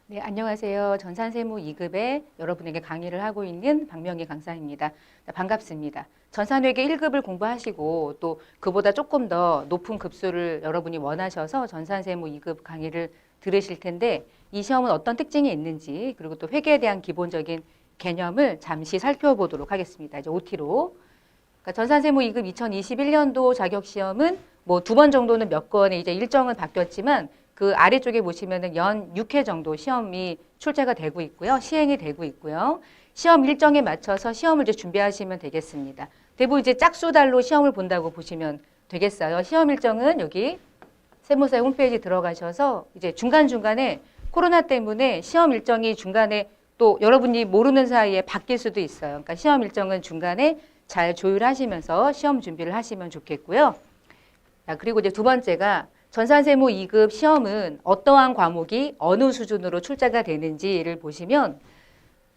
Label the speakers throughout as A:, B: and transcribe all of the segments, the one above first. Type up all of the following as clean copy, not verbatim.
A: 네, 안녕하세요. 전산세무 2급에 여러분에게 강의를 하고 있는 박명희 강사입니다. 반갑습니다. 전산회계 1급을 공부하시고 또 그보다 조금 더 높은 급수를 여러분이 원하셔서 전산세무 2급 강의를 들으실 텐데 이 시험은 어떤 특징이 있는지 그리고 또 회계에 대한 기본적인 개념을 잠시 살펴보도록 하겠습니다. 이제 OT로. 그러니까 전산세무 2급 2021년도 자격시험은 뭐 2번 정도는 몇 건의 이제 일정은 바뀌었지만 그 아래쪽에 보시면은 연 6회 정도 시험이 출제가 되고 있고요. 시행이 되고 있고요. 시험 일정에 맞춰서 시험을 이제 준비하시면 되겠습니다. 대부분 이제 짝수달로 시험을 본다고 보시면 되겠어요. 시험 일정은 여기 세무사의 홈페이지 들어가셔서 이제 중간중간에 코로나 때문에 시험 일정이 중간에 또 여러분이 모르는 사이에 바뀔 수도 있어요. 그러니까 시험 일정은 중간에 잘 조율하시면서 시험 준비를 하시면 좋겠고요. 그리고 이제 두 번째가 전산세무 2급 시험은 어떠한 과목이 어느 수준으로 출제가 되는지를 보시면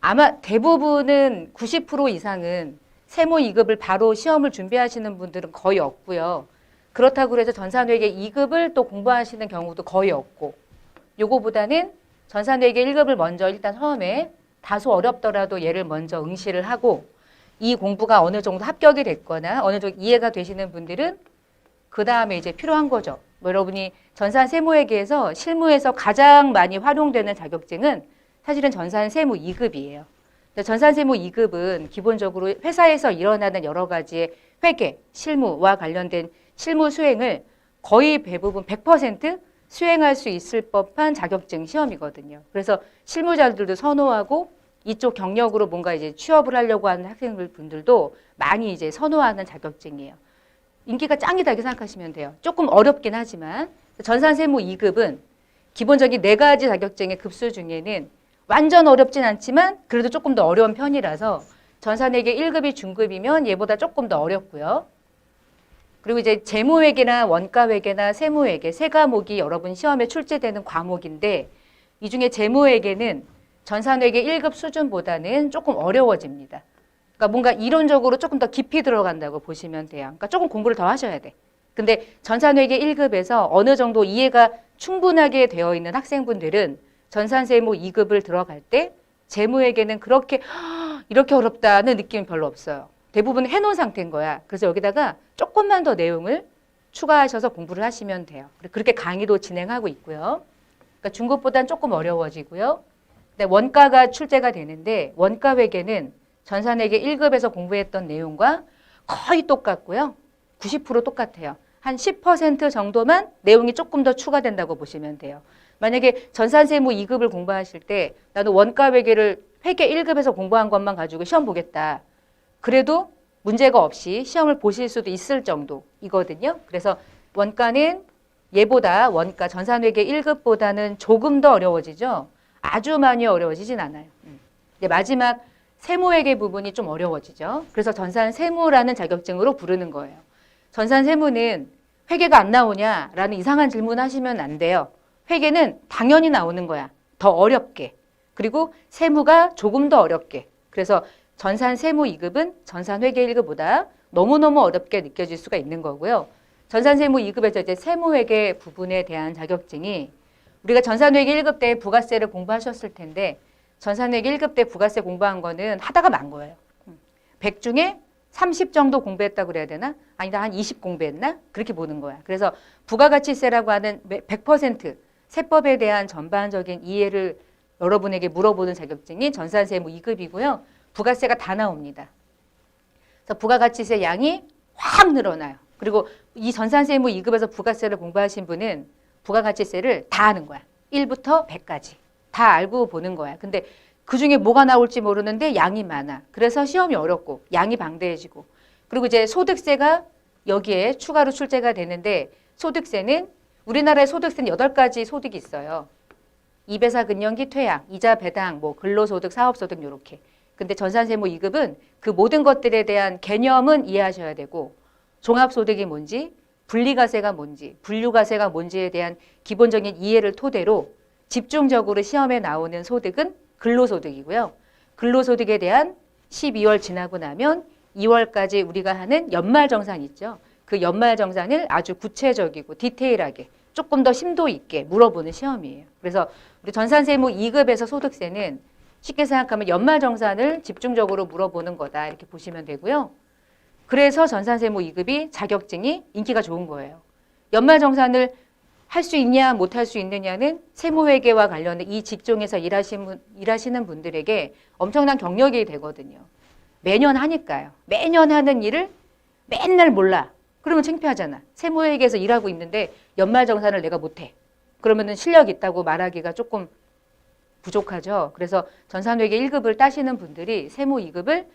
A: 아마 대부분은 90% 이상은 세무 2급을 바로 시험을 준비하시는 분들은 거의 없고요. 그렇다고 해서 전산회계 2급을 또 공부하시는 경우도 거의 없고 요거보다는 전산회계 1급을 먼저 일단 처음에 다소 어렵더라도 얘를 먼저 응시를 하고 이 공부가 어느 정도 합격이 됐거나 어느 정도 이해가 되시는 분들은 그 다음에 이제 필요한 거죠. 뭐 여러분이 전산세무회계에서 실무에서 가장 많이 활용되는 자격증은 사실은 전산세무 2급이에요. 전산세무 2급은 기본적으로 회사에서 일어나는 여러 가지의 회계, 실무와 관련된 실무 수행을 거의 대부분 100% 수행할 수 있을 법한 자격증 시험이거든요. 그래서 실무자들도 선호하고 이쪽 경력으로 뭔가 이제 취업을 하려고 하는 학생분들도 많이 이제 선호하는 자격증이에요. 인기가 짱이다 이렇게 생각하시면 돼요. 조금 어렵긴 하지만 전산세무 2급은 기본적인 4가지 자격증의 급수 중에는 완전 어렵진 않지만 그래도 조금 더 어려운 편이라서 전산회계 1급이 중급이면 얘보다 조금 더 어렵고요. 그리고 이제 재무회계나 원가회계나 세무회계 3과목이 여러분 시험에 출제되는 과목인데 이 중에 재무회계는 전산회계 1급 수준보다는 조금 어려워집니다. 그러니까 뭔가 이론적으로 조금 더 깊이 들어간다고 보시면 돼요. 그러니까 조금 공부를 더 하셔야 돼. 근데 전산회계 1급에서 어느 정도 이해가 충분하게 되어 있는 학생분들은 전산세무 2급을 들어갈 때 재무회계는 그렇게 이렇게 어렵다는 느낌이 별로 없어요. 대부분 해놓은 상태인 거야. 그래서 여기다가 조금만 더 내용을 추가하셔서 공부를 하시면 돼요. 그렇게 강의도 진행하고 있고요. 그러니까 중급보다는 조금 어려워지고요. 원가가 출제가 되는데 원가회계는 전산회계 1급에서 공부했던 내용과 거의 똑같고요. 90% 똑같아요. 한 10% 정도만 내용이 조금 더 추가된다고 보시면 돼요. 만약에 전산세무 2급을 공부하실 때 나는 원가회계를 회계 1급에서 공부한 것만 가지고 시험 보겠다. 그래도 문제가 없이 시험을 보실 수도 있을 정도이거든요. 그래서 원가는 얘보다 원가 전산회계 1급보다는 조금 더 어려워지죠. 아주 많이 어려워지진 않아요. 이제 마지막 세무회계 부분이 좀 어려워지죠. 그래서 전산세무라는 자격증으로 부르는 거예요. 전산세무는 회계가 안 나오냐라는 이상한 질문 하시면 안 돼요. 회계는 당연히 나오는 거야. 더 어렵게. 그리고 세무가 조금 더 어렵게. 그래서 전산세무 2급은 전산회계 1급보다 너무너무 어렵게 느껴질 수가 있는 거고요. 전산세무 2급에서 이제 세무회계 부분에 대한 자격증이 우리가 전산회계 1급 때 부가세를 공부하셨을 텐데 전산회계 1급 때 부가세 공부한 거는 하다가 만 거예요. 100 중에 30 정도 공부했다고 그래야 되나? 아니다, 한 20 공부했나? 그렇게 보는 거야. 그래서 부가가치세라고 하는 100% 세법에 대한 전반적인 이해를 여러분에게 물어보는 자격증이 전산세무 2급이고요. 부가세가 다 나옵니다. 그래서 부가가치세 양이 확 늘어나요. 그리고 이 전산세무 2급에서 부가세를 공부하신 분은 부가가치세를 다 아는 거야. 1부터 100까지. 다 알고 보는 거야. 근데 그 중에 뭐가 나올지 모르는데 양이 많아. 그래서 시험이 어렵고 양이 방대해지고. 그리고 이제 소득세가 여기에 추가로 출제가 되는데 소득세는 우리나라의 소득세는 8가지 소득이 있어요. 이배사 근연기 퇴양, 이자 배당, 뭐 근로소득, 사업소득 요렇게. 근데 전산세무 2급은 그 모든 것들에 대한 개념은 이해하셔야 되고 종합소득이 뭔지, 분리과세가 뭔지, 분류과세가 뭔지에 대한 기본적인 이해를 토대로 집중적으로 시험에 나오는 소득은 근로소득이고요. 근로소득에 대한 12월 지나고 나면 2월까지 우리가 하는 연말정산 있죠. 그 연말정산을 아주 구체적이고 디테일하게 조금 더 심도 있게 물어보는 시험이에요. 그래서 우리 전산세무 2급에서 소득세는 쉽게 생각하면 연말정산을 집중적으로 물어보는 거다 이렇게 보시면 되고요. 그래서 전산세무 2급이 자격증이 인기가 좋은 거예요. 연말정산을 할 수 있냐 못할 수 있느냐는 세무회계와 관련된 이 직종에서 일하시는 분들에게 엄청난 경력이 되거든요. 매년 하니까요. 매년 하는 일을 맨날 몰라. 그러면 창피하잖아. 세무회계에서 일하고 있는데 연말정산을 내가 못해. 그러면은 실력 있다고 말하기가 조금 부족하죠. 그래서 전산회계 1급을 따시는 분들이 세무 2급을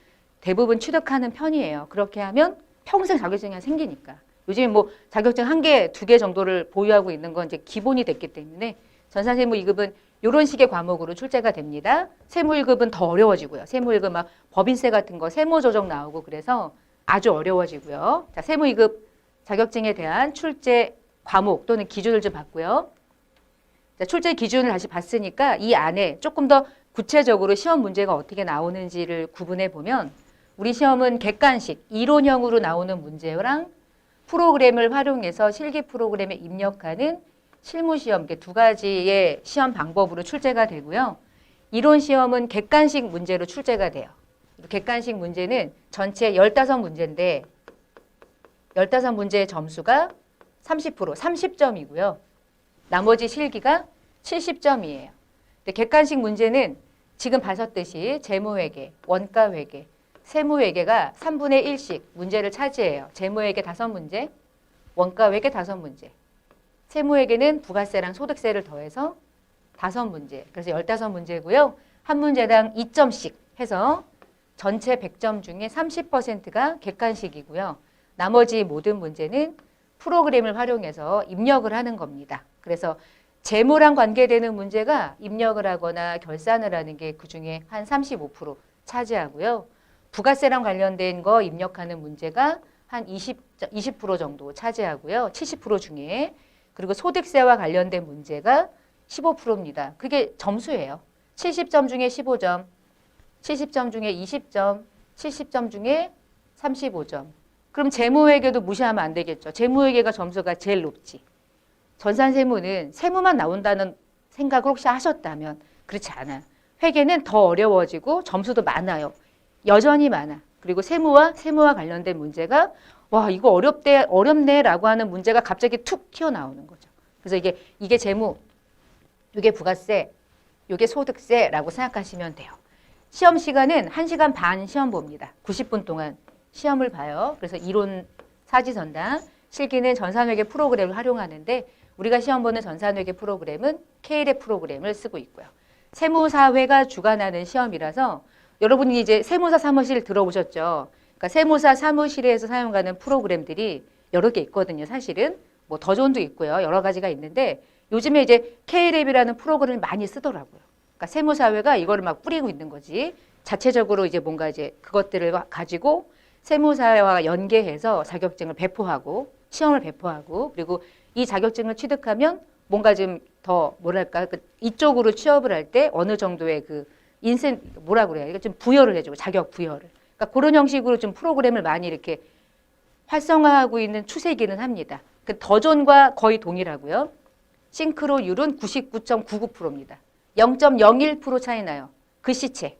A: 대부분 취득하는 편이에요. 그렇게 하면 평생 자격증이 생기니까. 요즘에 뭐 자격증 1개, 2개 정도를 보유하고 있는 건 이제 기본이 됐기 때문에 전산세무 2급은 이런 식의 과목으로 출제가 됩니다. 세무 1급은 더 어려워지고요. 세무 1급 막 법인세 같은 거 세무조정 나오고 그래서 아주 어려워지고요. 자, 세무 2급 자격증에 대한 출제 과목 또는 기준을 좀 봤고요. 자, 출제 기준을 다시 봤으니까 이 안에 조금 더 구체적으로 시험 문제가 어떻게 나오는지를 구분해 보면 우리 시험은 객관식, 이론형으로 나오는 문제랑 프로그램을 활용해서 실기 프로그램에 입력하는 실무시험, 이렇게 두 가지의 시험 방법으로 출제가 되고요. 이론 시험은 객관식 문제로 출제가 돼요. 객관식 문제는 전체 15문제인데 15문제의 점수가 30%, 30점이고요. 나머지 실기가 70점이에요. 객관식 문제는 지금 봐셨듯이 재무회계, 원가회계, 세무회계가 3분의 1씩 문제를 차지해요. 재무회계 5문제, 원가회계 5문제. 세무회계는 부가세랑 소득세를 더해서 5문제. 그래서 15문제고요. 한 문제당 2점씩 해서 전체 100점 중에 30%가 객관식이고요. 나머지 모든 문제는 프로그램을 활용해서 입력을 하는 겁니다. 그래서 재무랑 관계되는 문제가 입력을 하거나 결산을 하는 게 그중에 한 35% 차지하고요. 부가세랑 관련된 거 입력하는 문제가 한 20% 정도 차지하고요. 70% 중에. 그리고 소득세와 관련된 문제가 15%입니다. 그게 점수예요. 70점 중에 15점, 70점 중에 20점, 70점 중에 35점. 그럼 재무회계도 무시하면 안 되겠죠. 재무회계가 점수가 제일 높지. 전산세무는 세무만 나온다는 생각을 혹시 하셨다면 그렇지 않아요. 회계는 더 어려워지고 점수도 많아요. 여전히 많아. 그리고 세무와 관련된 문제가 와 이거 어렵네라고 하는 문제가 갑자기 툭 튀어나오는 거죠. 그래서 이게 재무, 이게 부가세, 이게 소득세라고 생각하시면 돼요. 시험 시간은 1시간 반 시험 봅니다. 90분 동안 시험을 봐요. 그래서 이론 사지전당, 실기는 전산회계 프로그램을 활용하는데 우리가 시험 보는 전산회계 프로그램은 K랩 프로그램을 쓰고 있고요. 세무사회가 주관하는 시험이라서 여러분이 이제 세무사 사무실 들어보셨죠? 그러니까 세무사 사무실에서 사용하는 프로그램들이 여러 개 있거든요. 사실은 뭐 더존도 있고요. 여러 가지가 있는데 요즘에 이제 K랩이라는 프로그램을 많이 쓰더라고요. 그러니까 세무사회가 이거를 막 뿌리고 있는 거지. 자체적으로 이제 뭔가 이제 그것들을 가지고 세무사회와 연계해서 자격증을 배포하고 시험을 배포하고 그리고 이 자격증을 취득하면 뭔가 좀 더 뭐랄까 이쪽으로 취업을 할 때 어느 정도의 그 뭐라 그래요? 이거 좀 부여를 해주고 자격 부여를. 그러니까 그런 형식으로 좀 프로그램을 많이 이렇게 활성화하고 있는 추세이기는 합니다. 그 더존과 거의 동일하고요. 싱크로율은 99.99%입니다. 0.01% 차이 나요. 글씨체.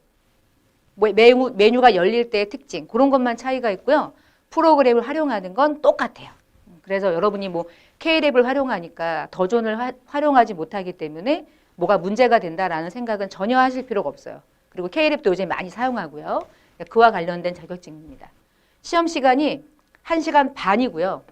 A: 메뉴가 열릴 때의 특징 그런 것만 차이가 있고요. 프로그램을 활용하는 건 똑같아요. 그래서 여러분이 뭐 K랩을 활용하니까 더존을 활용하지 못하기 때문에 뭐가 문제가 된다라는 생각은 전혀 하실 필요가 없어요. 그리고 K랩도 요즘 많이 사용하고요. 그와 관련된 자격증입니다. 시험 시간이 1시간 반이고요.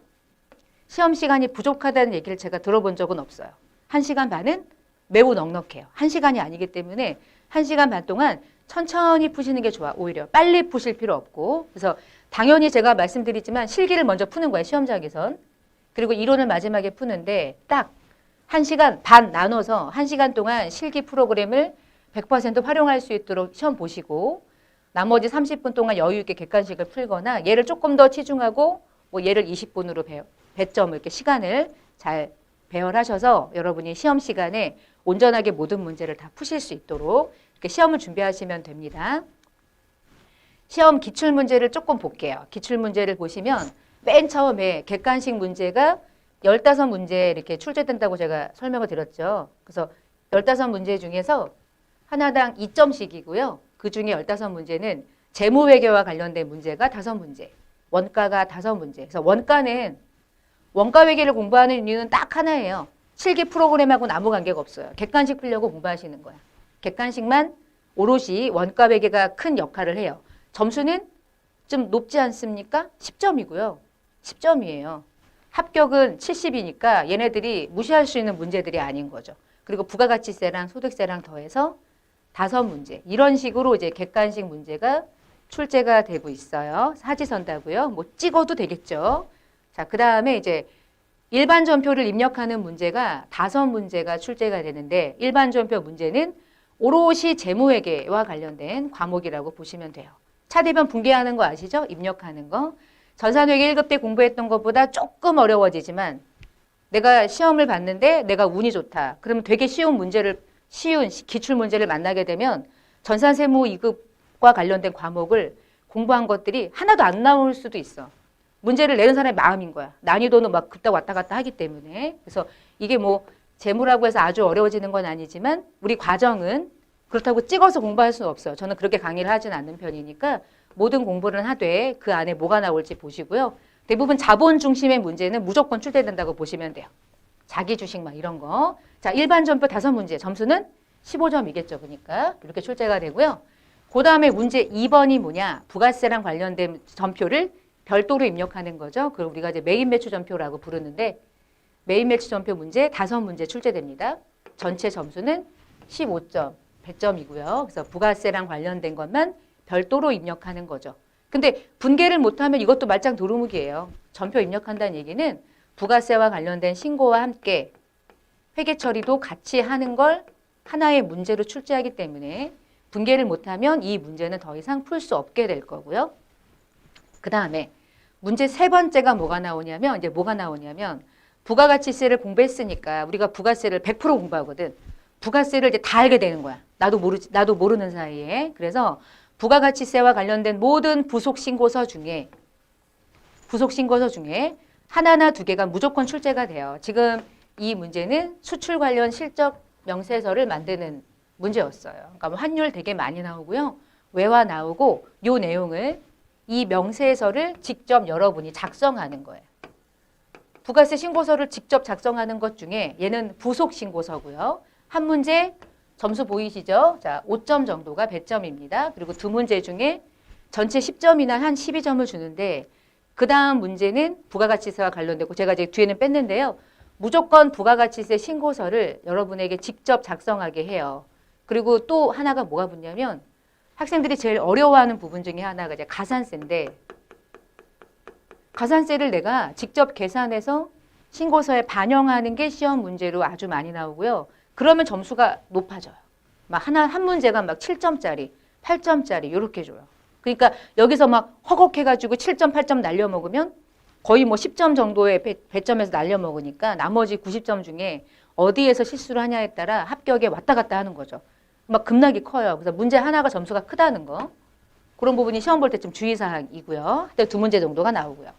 A: 시험 시간이 부족하다는 얘기를 제가 들어본 적은 없어요. 1시간 반은 매우 넉넉해요. 1시간이 아니기 때문에 1시간 반 동안 천천히 푸시는 게 좋아. 오히려 빨리 푸실 필요 없고. 그래서 당연히 제가 말씀드리지만 실기를 먼저 푸는 거예요. 시험장에선. 그리고 이론을 마지막에 푸는데 딱 1시간 반 나눠서 1시간 동안 실기 프로그램을 100% 활용할 수 있도록 시험 보시고 나머지 30분 동안 여유 있게 객관식을 풀거나 얘를 조금 더 치중하고 뭐 얘를 20분으로 배점 이렇게 시간을 잘 배열하셔서 여러분이 시험 시간에 온전하게 모든 문제를 다 푸실 수 있도록 이렇게 시험을 준비하시면 됩니다. 시험 기출문제를 조금 볼게요. 기출문제를 보시면 맨 처음에 객관식 문제가 15문제 이렇게 출제된다고 제가 설명을 드렸죠. 그래서 15문제 중에서 하나당 2점씩이고요. 그 중에 15문제는 재무회계와 관련된 문제가 5문제, 원가가 5문제. 그래서 원가회계를 공부하는 이유는 딱 하나예요. 실기 프로그램하고는 아무 관계가 없어요. 객관식 풀려고 공부하시는 거야. 객관식만 오롯이 원가회계가 큰 역할을 해요. 점수는 좀 높지 않습니까? 10점이고요. 10점이에요. 합격은 70이니까 얘네들이 무시할 수 있는 문제들이 아닌 거죠. 그리고 부가가치세랑 소득세랑 더해서 5문제. 이런 식으로 이제 객관식 문제가 출제가 되고 있어요. 사지선다고요. 뭐 찍어도 되겠죠. 자, 그 다음에 이제 일반 전표를 입력하는 문제가 5문제가 출제가 되는데 일반 전표 문제는 오롯이 재무회계와 관련된 과목이라고 보시면 돼요. 차대변 분개하는 거 아시죠? 입력하는 거. 전산회계 1급 때 공부했던 것보다 조금 어려워지지만 내가 시험을 봤는데 내가 운이 좋다. 그러면 되게 쉬운 기출문제를 만나게 되면 전산세무 2급과 관련된 과목을 공부한 것들이 하나도 안 나올 수도 있어. 문제를 내는 사람의 마음인 거야. 난이도는 막 급다 왔다 갔다 하기 때문에. 그래서 이게 뭐 재무라고 해서 아주 어려워지는 건 아니지만 우리 과정은 그렇다고 찍어서 공부할 수는 없어요. 저는 그렇게 강의를 하진 않는 편이니까 모든 공부를 하되 그 안에 뭐가 나올지 보시고요. 대부분 자본 중심의 문제는 무조건 출제된다고 보시면 돼요. 자기 주식 막 이런 거. 자, 일반 전표 5문제. 점수는 15점이겠죠. 그러니까 이렇게 출제가 되고요. 그 다음에 문제 2번이 뭐냐. 부가세랑 관련된 전표를 별도로 입력하는 거죠. 그걸 우리가 이제 메인 매출 전표라고 부르는데 메인 매출 전표 문제 5문제 출제됩니다. 전체 점수는 15점, 100점이고요. 그래서 부가세랑 관련된 것만 별도로 입력하는 거죠. 근데 분개를 못하면 이것도 말짱 도루묵이에요. 전표 입력한다는 얘기는 부가세와 관련된 신고와 함께 회계 처리도 같이 하는 걸 하나의 문제로 출제하기 때문에 분개를 못하면 이 문제는 더 이상 풀 수 없게 될 거고요. 그 다음에 문제 3번째가 뭐가 나오냐면 부가가치세를 공부했으니까 우리가 부가세를 100% 공부하거든. 부가세를 이제 다 알게 되는 거야. 나도 모르는 사이에. 그래서 부가가치세와 관련된 모든 부속신고서 중에 하나나 2개가 무조건 출제가 돼요. 지금 이 문제는 수출 관련 실적 명세서를 만드는 문제였어요. 그러니까 뭐 환율 되게 많이 나오고요. 외화 나오고 요 내용을 이 명세서를 직접 여러분이 작성하는 거예요. 부가세 신고서를 직접 작성하는 것 중에 얘는 부속신고서고요. 한 문제 점수 보이시죠? 자, 5점 정도가 100점입니다. 그리고 2문제 중에 전체 10점이나 한 12점을 주는데 그 다음 문제는 부가가치세와 관련되고 제가 이제 뒤에는 뺐는데요. 무조건 부가가치세 신고서를 여러분에게 직접 작성하게 해요. 그리고 또 하나가 뭐가 붙냐면 학생들이 제일 어려워하는 부분 중에 하나가 이제 가산세인데 가산세를 내가 직접 계산해서 신고서에 반영하는 게 시험 문제로 아주 많이 나오고요. 그러면 점수가 높아져요. 막 한 문제가 막 7점짜리, 8점짜리 이렇게 줘요. 그러니까 여기서 막 허걱해가지고 7점, 8점 날려먹으면 거의 뭐 10점 정도의 배점에서 날려먹으니까 나머지 90점 중에 어디에서 실수를 하냐에 따라 합격에 왔다 갔다 하는 거죠. 막 급락이 커요. 그래서 문제 하나가 점수가 크다는 거. 그런 부분이 시험 볼 때 좀 주의사항이고요. 그때 2문제 정도가 나오고요.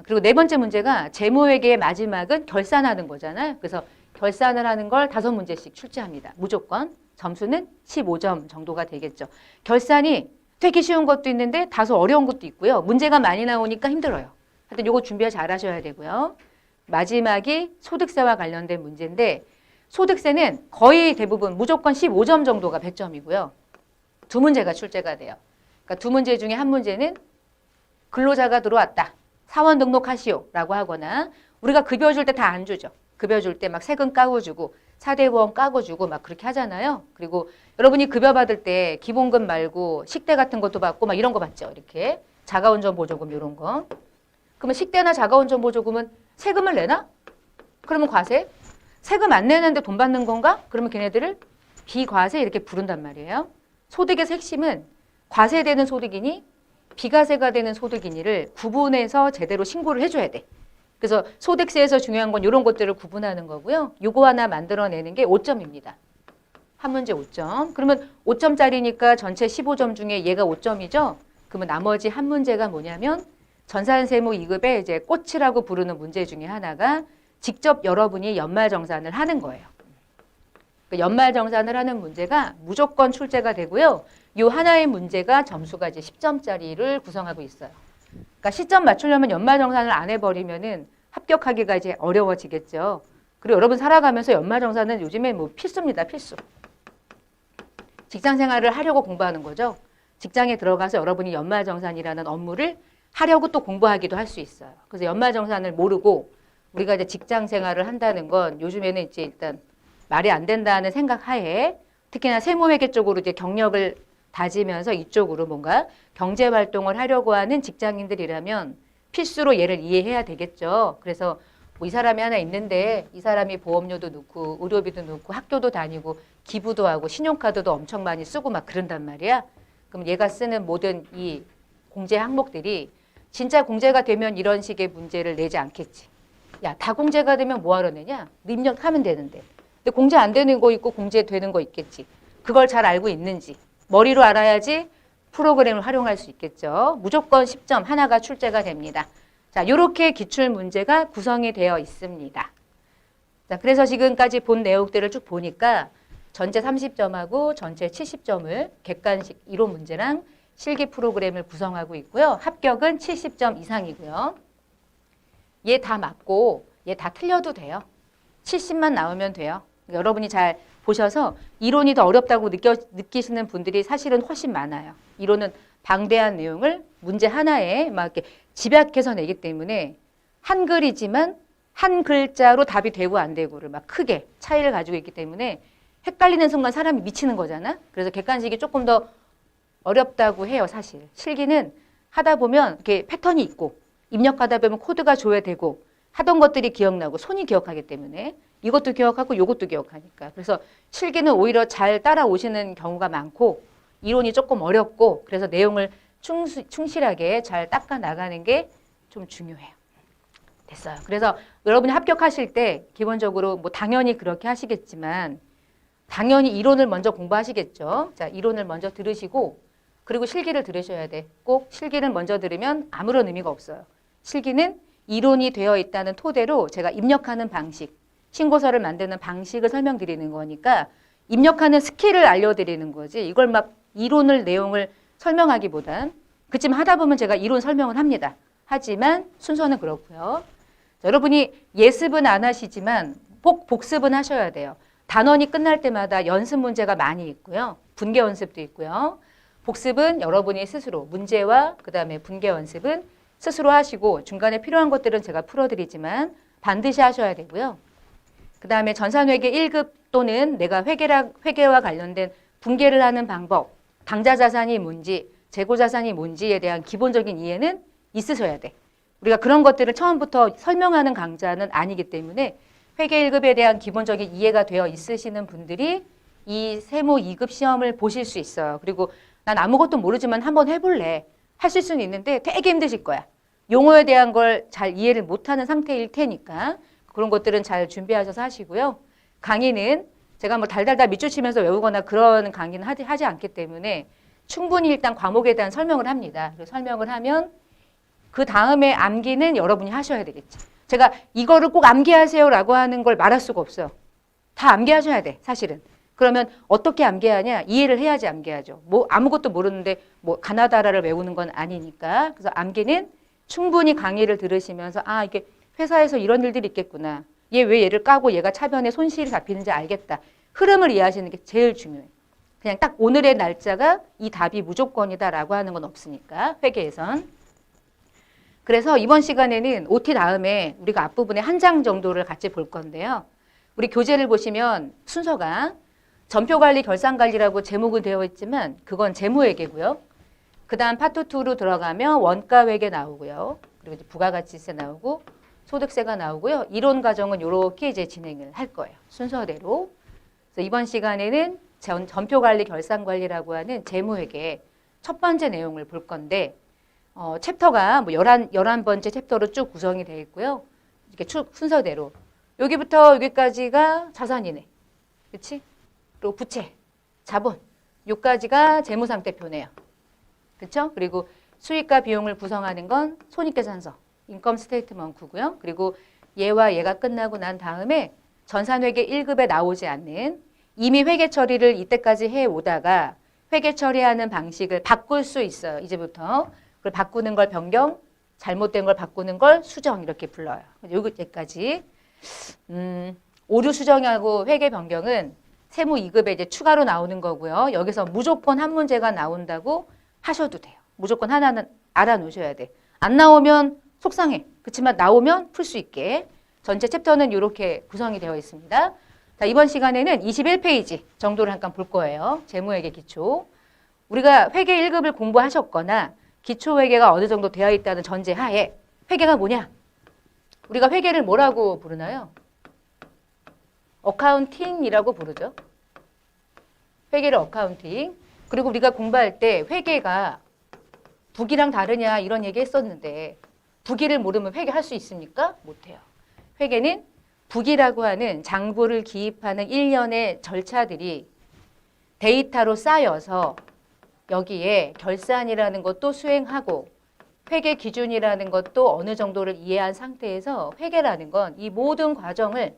A: 그리고 4번째 문제가 재무회계의 마지막은 결산하는 거잖아요. 그래서 결산을 하는 걸 5문제씩 출제합니다. 무조건. 점수는 15점 정도가 되겠죠. 결산이 되게 쉬운 것도 있는데 다소 어려운 것도 있고요. 문제가 많이 나오니까 힘들어요. 하여튼 요거 준비 잘 하셔야 되고요. 마지막이 소득세와 관련된 문제인데 소득세는 거의 대부분 무조건 15점 정도가 100점이고요. 2문제가 출제가 돼요. 그러니까 2문제 중에 한 문제는 근로자가 들어왔다. 사원 등록하시오라고 하거나 우리가 급여 줄 때 다 안 주죠. 급여 줄 때 막 세금 까고 주고 4대 보험 까고 주고 막 그렇게 하잖아요. 그리고 여러분이 급여 받을 때 기본금 말고 식대 같은 것도 받고 막 이런 거 받죠. 이렇게 자가운전 보조금 이런 거. 그러면 식대나 자가운전 보조금은 세금을 내나? 그러면 과세? 세금 안 내는데 돈 받는 건가? 그러면 걔네들을 비과세 이렇게 부른단 말이에요. 소득에서 핵심은 과세되는 소득이니 비과세가 되는 소득이니를 구분해서 제대로 신고를 해줘야 돼. 그래서 소득세에서 중요한 건 이런 것들을 구분하는 거고요. 요거 하나 만들어내는 게 5점입니다. 한 문제 5점. 그러면 5점짜리니까 전체 15점 중에 얘가 5점이죠. 그러면 나머지 한 문제가 뭐냐면 전산세무 2급의 이제 꽃이라고 부르는 문제 중에 하나가 직접 여러분이 연말정산을 하는 거예요. 그 연말정산을 하는 문제가 무조건 출제가 되고요. 이 하나의 문제가 점수가 이제 10점짜리를 구성하고 있어요. 그러니까 시점 맞추려면 연말정산을 안 해버리면은 합격하기가 이제 어려워지겠죠. 그리고 여러분 살아가면서 연말정산은 요즘에 뭐 필수입니다. 필수. 직장 생활을 하려고 공부하는 거죠. 직장에 들어가서 여러분이 연말정산이라는 업무를 하려고 또 공부하기도 할 수 있어요. 그래서 연말정산을 모르고 우리가 이제 직장 생활을 한다는 건 요즘에는 이제 일단 말이 안 된다는 생각 하에 특히나 세무회계 쪽으로 이제 경력을 다지면서 이쪽으로 뭔가 경제 활동을 하려고 하는 직장인들이라면 필수로 얘를 이해해야 되겠죠. 그래서 뭐 이 사람이 하나 있는데 이 사람이 보험료도 넣고 의료비도 넣고 학교도 다니고 기부도 하고 신용카드도 엄청 많이 쓰고 막 그런단 말이야. 그럼 얘가 쓰는 모든 이 공제 항목들이 진짜 공제가 되면 이런 식의 문제를 내지 않겠지. 야, 다 공제가 되면 뭐하러 내냐? 입력하면 되는데. 근데 공제 안 되는 거 있고 공제되는 거 있겠지. 그걸 잘 알고 있는지. 머리로 알아야지 프로그램을 활용할 수 있겠죠. 무조건 10점 하나가 출제가 됩니다. 자, 이렇게 기출 문제가 구성이 되어 있습니다. 자, 그래서 지금까지 본 내용들을 쭉 보니까 전체 30점하고 전체 70점을 객관식 이론 문제랑 실기 프로그램을 구성하고 있고요. 합격은 70점 이상이고요. 얘 다 맞고 얘 다 틀려도 돼요. 70만 나오면 돼요. 여러분이 잘 보셔서 이론이 더 어렵다고 느끼시는 분들이 사실은 훨씬 많아요. 이론은 방대한 내용을 문제 하나에 막 이렇게 집약해서 내기 때문에 한글이지만 한 글자로 답이 되고 안 되고를 막 크게 차이를 가지고 있기 때문에 헷갈리는 순간 사람이 미치는 거잖아. 그래서 객관식이 조금 더 어렵다고 해요, 사실. 실기는 하다 보면 이렇게 패턴이 있고 입력하다 보면 코드가 조회되고 하던 것들이 기억나고 손이 기억하기 때문에 이것도 기억하고 이것도 기억하니까. 그래서 실기는 오히려 잘 따라오시는 경우가 많고 이론이 조금 어렵고 그래서 내용을 충실하게 잘 닦아 나가는 게 좀 중요해요. 됐어요. 그래서 여러분이 합격하실 때 기본적으로 뭐 당연히 그렇게 하시겠지만 당연히 이론을 먼저 공부하시겠죠. 자, 이론을 먼저 들으시고 그리고 실기를 들으셔야 돼. 꼭 실기를 먼저 들으면 아무런 의미가 없어요. 실기는 이론이 되어 있다는 토대로 제가 입력하는 방식, 신고서를 만드는 방식을 설명드리는 거니까 입력하는 스킬을 알려드리는 거지. 이걸 막 이론을 내용을 설명하기보단 그치만 하다 보면 제가 이론 설명을 합니다. 하지만 순서는 그렇고요. 자, 여러분이 예습은 안 하시지만 복습은 하셔야 돼요. 단원이 끝날 때마다 연습 문제가 많이 있고요. 분계 연습도 있고요. 복습은 여러분이 스스로 문제와 그다음에 분계 연습은 스스로 하시고 중간에 필요한 것들은 제가 풀어드리지만 반드시 하셔야 되고요. 그 다음에 전산회계 1급 또는 내가 회계와 관련된 분계를 하는 방법, 당좌자산이 뭔지, 재고자산이 뭔지에 대한 기본적인 이해는 있으셔야 돼. 우리가 그런 것들을 처음부터 설명하는 강좌는 아니기 때문에 회계 1급에 대한 기본적인 이해가 되어 있으시는 분들이 이 세무 2급 시험을 보실 수 있어요. 그리고 난 아무것도 모르지만 한번 해볼래. 하실 수는 있는데 되게 힘드실 거야. 용어에 대한 걸 잘 이해를 못하는 상태일 테니까 그런 것들은 잘 준비하셔서 하시고요. 강의는 제가 뭐 달달달 밑줄 치면서 외우거나 그런 강의는 하지 않기 때문에 충분히 일단 과목에 대한 설명을 합니다. 그래서 설명을 하면 그 다음에 암기는 여러분이 하셔야 되겠지. 제가 이거를 꼭 암기하세요라고 하는 걸 말할 수가 없어요. 다 암기하셔야 돼, 사실은. 그러면 어떻게 암기하냐? 이해를 해야지 암기하죠. 뭐 아무것도 모르는데 뭐 가나다라를 외우는 건 아니니까. 그래서 암기는 충분히 강의를 들으시면서 아, 이게 회사에서 이런 일들이 있겠구나. 얘 왜 얘를 까고 얘가 차변에 손실이 잡히는지 알겠다. 흐름을 이해하시는 게 제일 중요해요. 그냥 딱 오늘의 날짜가 이 답이 무조건이다라고 하는 건 없으니까 회계에선. 그래서 이번 시간에는 OT 다음에 우리가 앞부분에 한 장 정도를 같이 볼 건데요. 우리 교재를 보시면 순서가 전표관리, 결산관리라고 제목은 되어 있지만 그건 재무회계고요. 그 다음 파트 2로 들어가면 원가회계 나오고요. 그리고 이제 부가가치세 나오고 소득세가 나오고요. 이론 과정은 이렇게 이제 진행을 할 거예요. 순서대로. 그래서 이번 시간에는 전표관리, 결산관리라고 하는 재무회계 첫 번째 내용을 볼 건데 챕터가 뭐 11번째 챕터로 쭉 구성이 되어 있고요. 이렇게 순서대로. 여기부터 여기까지가 자산이네. 그치? 그리고 부채, 자본. 여기까지가 재무상태표네요. 그쵸? 그리고 수익과 비용을 구성하는 건 손익계산서, 인컴 스테이트먼트고요. 그리고 얘와 얘가 끝나고 난 다음에 전산회계 1급에 나오지 않는 이미 회계 처리를 이때까지 해오다가 회계 처리하는 방식을 바꿀 수 있어요. 이제부터. 그걸 바꾸는 걸 변경, 잘못된 걸 바꾸는 걸 수정 이렇게 불러요. 여기까지. 오류 수정하고 회계 변경은 세무 2급에 이제 추가로 나오는 거고요. 여기서 무조건 한 문제가 나온다고 하셔도 돼요. 무조건 하나는 알아놓으셔야 돼. 안 나오면 속상해. 그렇지만 나오면 풀 수 있게. 전체 챕터는 이렇게 구성이 되어 있습니다. 자, 이번 시간에는 21페이지 정도를 잠깐 볼 거예요. 재무회계 기초. 우리가 회계 1급을 공부하셨거나 기초회계가 어느 정도 되어 있다는 전제 하에 회계가 뭐냐? 우리가 회계를 뭐라고 부르나요? 어카운팅이라고 부르죠. 회계를 어카운팅. 그리고 우리가 공부할 때 회계가 부기랑 다르냐 이런 얘기 했었는데 부기를 모르면 회계할 수 있습니까? 못해요. 회계는 부기라고 하는 장부를 기입하는 일련의 절차들이 데이터로 쌓여서 여기에 결산이라는 것도 수행하고 회계 기준이라는 것도 어느 정도를 이해한 상태에서 회계라는 건 이 모든 과정을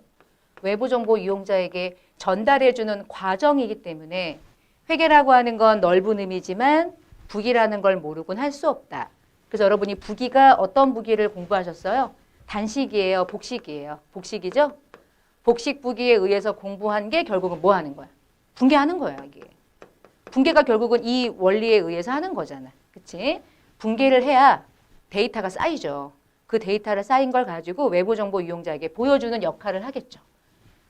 A: 외부 정보 이용자에게 전달해주는 과정이기 때문에 회계라고 하는 건 넓은 의미지만 부기라는 걸 모르곤 할 수 없다. 그래서 여러분이 부기가 어떤 부기를 공부하셨어요? 단식이에요? 복식이에요? 복식이죠? 복식 부기에 의해서 공부한 게 결국은 뭐 하는 거야? 분계하는 거야, 이게. 분계가 결국은 이 원리에 의해서 하는 거잖아. 그치? 분계를 해야 데이터가 쌓이죠. 그 데이터를 쌓인 걸 가지고 외부 정보 이용자에게 보여주는 역할을 하겠죠.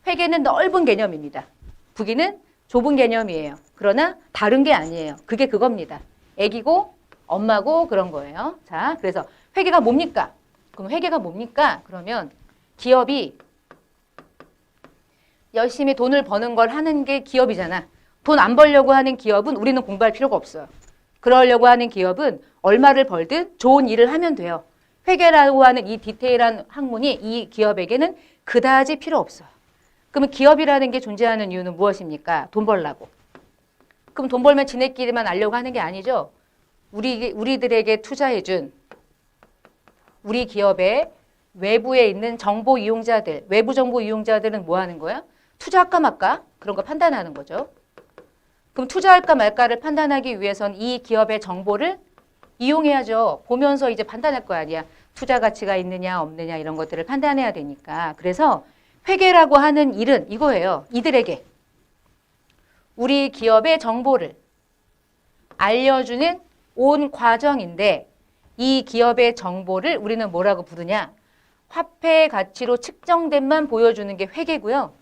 A: 회계는 넓은 개념입니다. 부기는 좁은 개념이에요. 그러나 다른 게 아니에요. 그게 그겁니다. 애기고 엄마고 그런 거예요. 자, 그래서 회계가 뭡니까? 그럼 회계가 뭡니까? 그러면 기업이 열심히 돈을 버는 걸 하는 게 기업이잖아. 돈 안 벌려고 하는 기업은 우리는 공부할 필요가 없어요. 그러려고 하는 기업은 얼마를 벌든 좋은 일을 하면 돼요. 회계라고 하는 이 디테일한 학문이 이 기업에게는 그다지 필요 없어요. 그러면 기업이라는 게 존재하는 이유는 무엇입니까? 돈 벌라고. 그럼 돈 벌면 지네끼리만 알려고 하는 게 아니죠. 우리들에게 투자해준 우리 기업의 외부에 있는 정보 이용자들, 외부 정보 이용자들은 뭐 하는 거야? 투자할까 말까? 그런 거 판단하는 거죠. 그럼 투자할까 말까를 판단하기 위해선 이 기업의 정보를 이용해야죠. 보면서 이제 판단할 거 아니야. 투자 가치가 있느냐 없느냐 이런 것들을 판단해야 되니까. 그래서 회계라고 하는 일은 이거예요. 이들에게 우리 기업의 정보를 알려주는 온 과정인데 이 기업의 정보를 우리는 뭐라고 부르냐? 화폐 가치로 측정된만 보여주는 게 회계고요.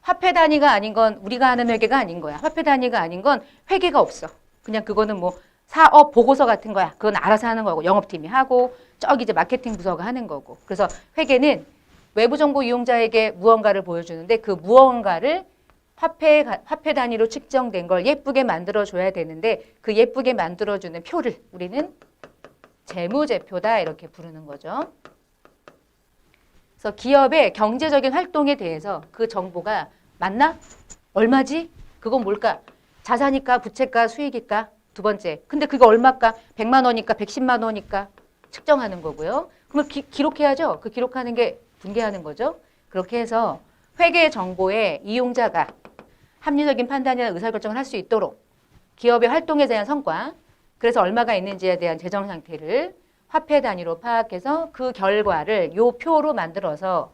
A: 화폐 단위가 아닌 건 우리가 하는 회계가 아닌 거야. 화폐 단위가 아닌 건 회계가 없어. 그냥 그거는 뭐 사업 보고서 같은 거야. 그건 알아서 하는 거고 영업팀이 하고 저기 이제 마케팅 부서가 하는 거고. 그래서 회계는 외부 정보 이용자에게 무언가를 보여주는데 그 무언가를 화폐 단위로 측정된 걸 예쁘게 만들어줘야 되는데 그 예쁘게 만들어주는 표를 우리는 재무제표다 이렇게 부르는 거죠. 그래서 기업의 경제적인 활동에 대해서 그 정보가 맞나? 얼마지? 그건 뭘까? 자산일까? 부채일까? 수익일까? 두 번째. 근데 그게 얼마일까? 100만 원일까? 110만 원일까? 측정하는 거고요. 그러면 기록해야죠. 그 기록하는 게 분계하는 거죠. 그렇게 해서 회계 정보에 이용자가 합리적인 판단이나 의사결정을 할 수 있도록 기업의 활동에 대한 성과, 그래서 얼마가 있는지에 대한 재정 상태를 화폐 단위로 파악해서 그 결과를 요 표로 만들어서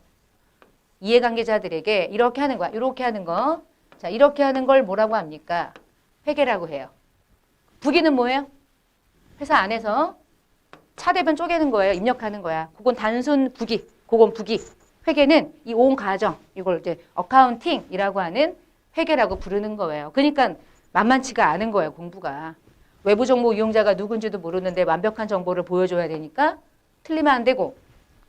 A: 이해관계자들에게 이렇게 하는 거야. 이렇게 하는 거. 자, 이렇게 하는 걸 뭐라고 합니까? 회계라고 해요. 부기는 뭐예요? 회사 안에서 차대변 쪼개는 거예요. 입력하는 거야. 그건 단순 부기. 그건 부기. 회계는 이 온 과정, 이걸 이제 어카운팅이라고 하는 회계라고 부르는 거예요. 그러니까 만만치가 않은 거예요, 공부가. 외부 정보 이용자가 누군지도 모르는데 완벽한 정보를 보여줘야 되니까 틀리면 안 되고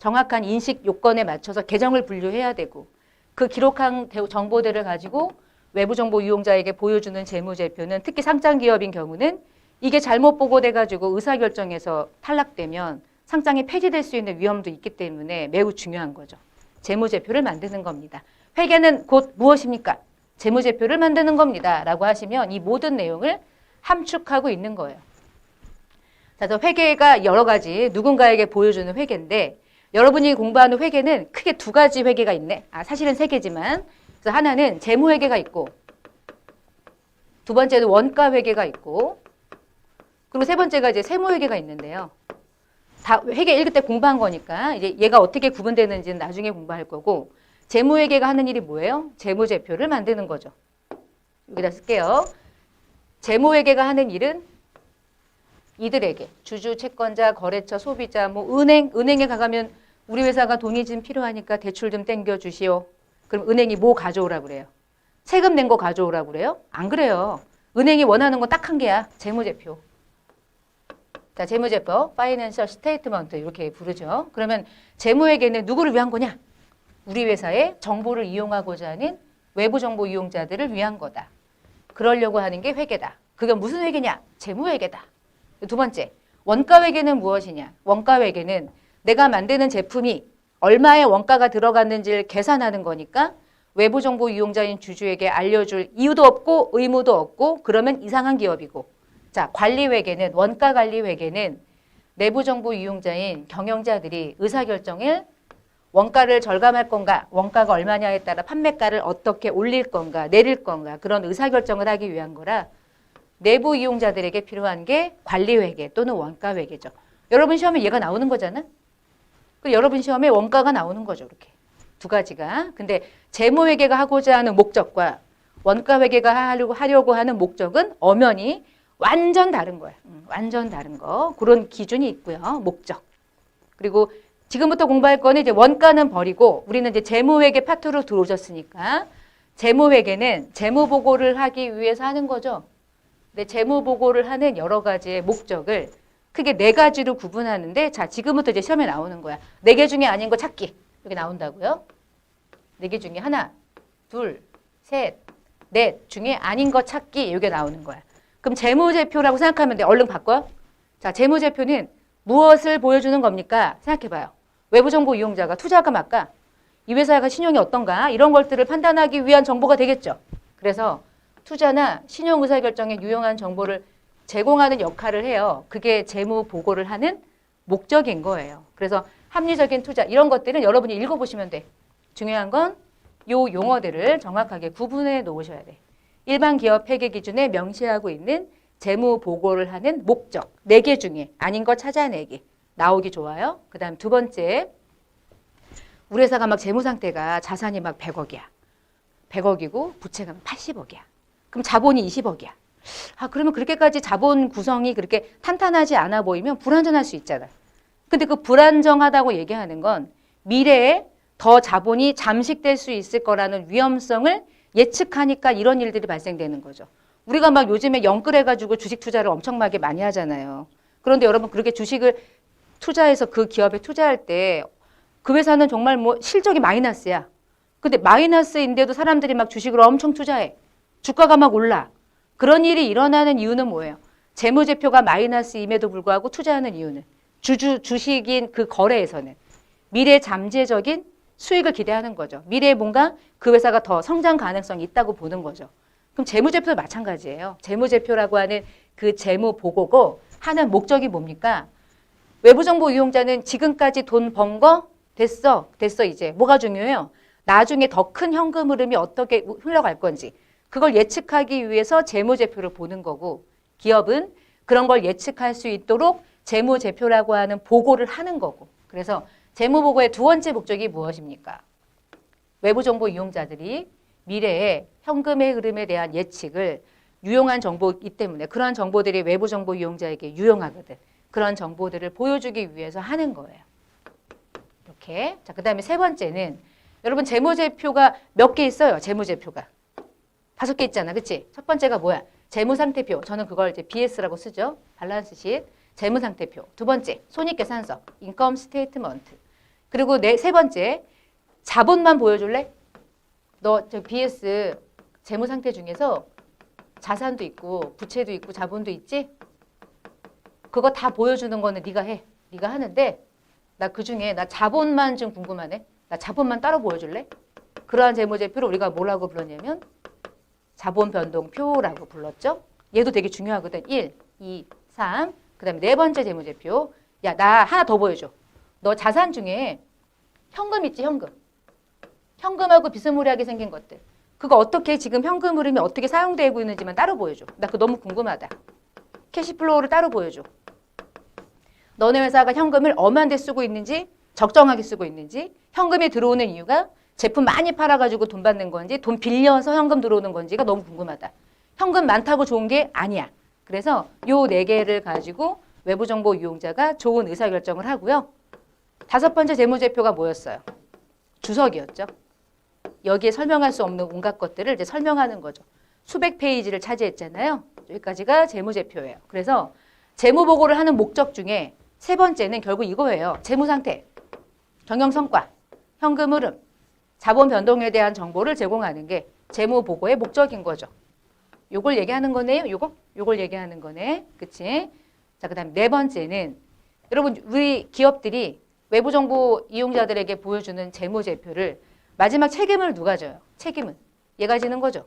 A: 정확한 인식 요건에 맞춰서 계정을 분류해야 되고 그 기록한 정보들을 가지고 외부 정보 이용자에게 보여주는 재무제표는 특히 상장 기업인 경우는 이게 잘못 보고돼가지고 의사결정에서 탈락되면 상장이 폐지될 수 있는 위험도 있기 때문에 매우 중요한 거죠. 재무제표를 만드는 겁니다. 회계는 곧 무엇입니까? 재무제표를 만드는 겁니다. 라고 하시면 이 모든 내용을 함축하고 있는 거예요. 자, 저 회계가 여러 가지 누군가에게 보여주는 회계인데 여러분이 공부하는 회계는 크게 두 가지 회계가 있네. 사실은 세 개지만. 그래서 하나는 재무회계가 있고 두 번째는 원가회계가 있고 그리고 세 번째가 이제 세무회계가 있는데요. 다 회계 1급 때 공부한 거니까 이제 얘가 어떻게 구분되는지는 나중에 공부할 거고 재무회계가 하는 일이 뭐예요? 재무제표를 만드는 거죠. 여기다 쓸게요. 재무회계가 하는 일은 이들에게 주주, 채권자, 거래처, 소비자, 뭐 은행에 가가면 우리 회사가 돈이 좀 필요하니까 대출 좀 땡겨 주시오. 그럼 은행이 뭐 가져오라고 그래요? 세금 낸 거 가져오라고 그래요? 안 그래요. 은행이 원하는 건 딱 한 개야. 재무제표. 자, 재무제표, 파이낸셜 스테이트먼트 이렇게 부르죠. 그러면 재무회계는 누구를 위한 거냐? 우리 회사의 정보를 이용하고자 하는 외부 정보 이용자들을 위한 거다. 그러려고 하는 게 회계다. 그게 무슨 회계냐? 재무회계다. 두 번째, 원가회계는 무엇이냐? 원가회계는 내가 만드는 제품이 얼마의 원가가 들어갔는지를 계산하는 거니까 외부 정보 이용자인 주주에게 알려줄 이유도 없고 의무도 없고 그러면 이상한 기업이고 자, 관리회계는 원가관리회계는 내부 정보 이용자인 경영자들이 의사결정을 원가를 절감할 건가 원가가 얼마냐에 따라 판매가를 어떻게 올릴 건가 내릴 건가 그런 의사결정을 하기 위한 거라 내부 이용자들에게 필요한 게 관리회계 또는 원가회계죠. 여러분 시험에 얘가 나오는 거잖아. 그 여러분 시험에 원가가 나오는 거죠. 이렇게 두 가지가. 근데 재무회계가 하고자 하는 목적과 원가회계가 하려고 하는 목적은 엄연히 완전 다른 거야. 완전 다른 거. 그런 기준이 있고요. 목적. 그리고 지금부터 공부할 거는 이제 원가는 버리고 우리는 이제 재무회계 파트로 들어오셨으니까 재무회계는 재무보고를 하기 위해서 하는 거죠. 근데 재무보고를 하는 여러 가지의 목적을 크게 네 가지로 구분하는데 자, 지금부터 이제 시험에 나오는 거야. 네 개 중에 아닌 거 찾기. 여기 나온다고요. 네 개 중에 하나, 둘, 셋, 넷 중에 아닌 거 찾기. 이게 나오는 거야. 그럼 재무제표라고 생각하면 돼. 얼른 바꿔요. 자, 재무제표는 무엇을 보여주는 겁니까? 생각해봐요. 외부정보 이용자가 투자가 맞까? 이 회사가 신용이 어떤가? 이런 것들을 판단하기 위한 정보가 되겠죠. 그래서 투자나 신용 의사결정에 유용한 정보를 제공하는 역할을 해요. 그게 재무 보고를 하는 목적인 거예요. 그래서 합리적인 투자 이런 것들은 여러분이 읽어보시면 돼. 중요한 건 요 용어들을 정확하게 구분해 놓으셔야 돼. 일반 기업 회계 기준에 명시하고 있는 재무 보고를 하는 목적 4개 중에 아닌 거 찾아내기 나오기 좋아요. 그 다음 두 번째 우리 회사가 막 재무 상태가 자산이 막 100억이야. 100억이고 부채가 80억이야. 그럼 자본이 20억이야. 그러면 그렇게까지 자본 구성이 그렇게 탄탄하지 않아 보이면 불안정할 수 있잖아. 근데 그 불안정하다고 얘기하는 건 미래에 더 자본이 잠식될 수 있을 거라는 위험성을 예측하니까 이런 일들이 발생되는 거죠. 우리가 막 요즘에 영끌해가지고 주식 투자를 엄청나게 많이 하잖아요. 그런데 여러분 그렇게 주식을 투자해서 그 기업에 투자할 때 그 회사는 정말 뭐 실적이 마이너스야. 근데 마이너스인데도 사람들이 막 주식을 엄청 투자해. 주가가 막 올라. 그런 일이 일어나는 이유는 뭐예요? 재무제표가 마이너스임에도 불구하고 투자하는 이유는 주식인 그 거래에서는 미래 잠재적인 수익을 기대하는 거죠. 미래에 뭔가 그 회사가 더 성장 가능성이 있다고 보는 거죠. 그럼 재무제표도 마찬가지예요. 재무제표라고 하는 그 재무보고고 하는 목적이 뭡니까? 외부정보 이용자는 지금까지 돈 번 거 됐어 이제. 뭐가 중요해요? 나중에 더 큰 현금 흐름이 어떻게 흘러갈 건지 그걸 예측하기 위해서 재무제표를 보는 거고 기업은 그런 걸 예측할 수 있도록 재무제표라고 하는 보고를 하는 거고 그래서 재무보고의 두 번째 목적이 무엇입니까? 외부정보 이용자들이 미래에 현금의 흐름에 대한 예측을 유용한 정보이기 때문에 그런 정보들이 외부정보 이용자에게 유용하거든. 그런 정보들을 보여주기 위해서 하는 거예요. 이렇게. 자, 그 다음에 세 번째는 여러분 재무제표가 몇 개 있어요? 재무제표가. 5개 있잖아. 그치? 첫 번째가 뭐야? 재무상태표. 저는 그걸 이제 BS라고 쓰죠. 밸런스시트. 재무상태표. 두 번째, 손익계산서. 인컴 스테이트먼트. 그리고 세 번째, 자본만 보여줄래? 너 저 BS 재무상태 중에서 자산도 있고 부채도 있고 자본도 있지? 그거 다 보여주는 거는 네가 해. 네가 하는데 나 그중에 나 자본만 좀 궁금하네. 나 자본만 따로 보여줄래? 그러한 재무제표를 우리가 뭐라고 불렀냐면 자본변동표라고 불렀죠. 얘도 되게 중요하거든. 1, 2, 3, 그다음에 네 번째 재무제표. 야, 나 하나 더 보여줘. 너 자산 중에 현금 있지, 현금. 현금하고 비스무리하게 생긴 것들. 그거 어떻게 지금 현금 흐름이 어떻게 사용되고 있는지만 따로 보여줘. 나 그거 너무 궁금하다. 캐시플로우를 따로 보여줘. 너네 회사가 현금을 얼마나 쓰고 있는지, 적정하게 쓰고 있는지, 현금이 들어오는 이유가 제품 많이 팔아가지고 돈 받는 건지, 돈 빌려서 현금 들어오는 건지가 너무 궁금하다. 현금 많다고 좋은 게 아니야. 그래서 요 네 개를 가지고 외부 정보 이용자가 좋은 의사결정을 하고요. 다섯 번째 재무제표가 뭐였어요? 주석이었죠. 여기에 설명할 수 없는 온갖 것들을 이제 설명하는 거죠. 수백 페이지를 차지했잖아요. 여기까지가 재무제표예요. 그래서 재무보고를 하는 목적 중에 세 번째는 결국 이거예요. 재무상태, 경영성과, 현금 흐름, 자본 변동에 대한 정보를 제공하는 게 재무보고의 목적인 거죠. 요걸 얘기하는 거네요. 요걸 얘기하는 거네. 그치? 자, 그 다음 네 번째는 여러분 우리 기업들이 외부 정보 이용자들에게 보여주는 재무제표를 마지막 책임을 누가 져요? 책임은 얘가 지는 거죠.